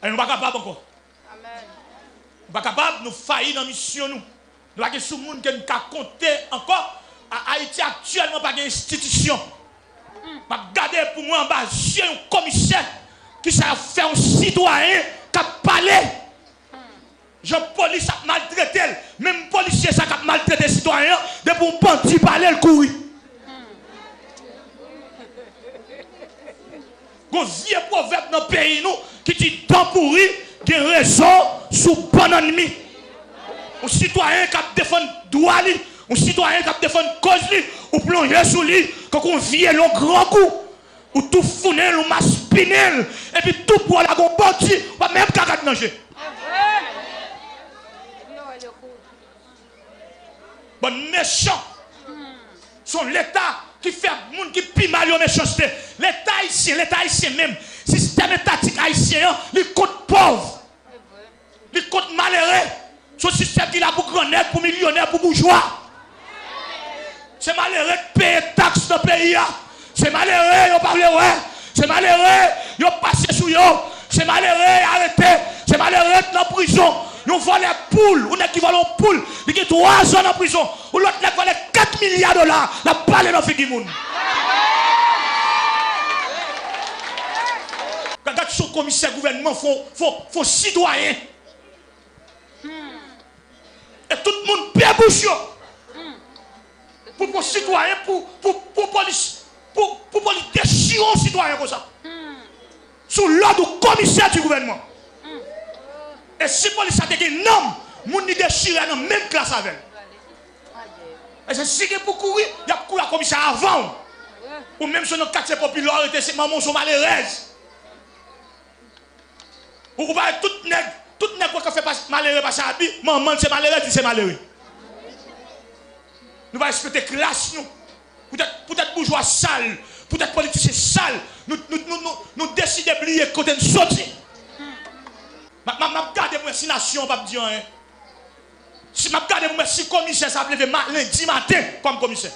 Et nous ne sommes pas capables encore. Amen. Nous ne sommes pas capables de faillir dans la mission. Nous ne sommes pas sur le monde qui nous compter encore. À Haïti actuellement, pas d'institution. Je regarde pour moi en bas, j'ai un commissaire qui s'est fait un citoyen qui a parlé. Je police a maltraité. Même policier ça a maltraité les citoyens. De pour bandit parler le courir. Il y a un vieux proverbe dans le pays nous qui dit temps pourri, il y a raison sous bon ennemi. Un citoyen qui a défendu droit, un citoyen qui a défendu cause, ou plonger sous lui, quand on vient le grand coup, ou tout fournel, ou maspinel, et puis tout pour la gon bandit, pas même qu'à manger. Bon, méchant, sont l'État qui fait monde qui pille mal méchanceté. L'État haïtien même, système étatique haïtien, il compte pauvre, il compte malheureux. Ce système qui a pour grand net, pour millionnaire, pour bourgeois. C'est malheureux de payer taxes dans le pays. C'est malheureux, ils parlent ouais. C'est malheureux, ils passent sous eux. C'est malheureux, arrêté. C'est malheureux dans la prison. Ils volent les poules, ou l'équivalent poule. Ils ont 3 ans en prison. Ou l'autre qui volent 4 milliards de dollars. La balle dans le Figimoun. Quand son commissaire gouvernement faut citoyen. Et tout le monde paie bouche. Pour citoyen, pour police, pour déchirer un citoyen comme ça. Sous l'ordre du commissaire du gouvernement. Et si la police a été non, moun ni déchiré dans la même classe avec. Et c'est si pour courir, il y a couru la commissaire avant. Ou même sur notre quartier populaire, c'est maman sont malheureuses. Ou vous parlez tout nègre qui fait malheureux parce que maman c'est malheureux, c'est malheureux. Nous allons respecter classe nous. Peut-être bourgeois sale, peut-être politicien sale. Nous décidons de oublier côté de sortir. Je regarde moi si nation pas dire hein. Si je regarde moi si commissaire ça lever lundi matin comme commissaire.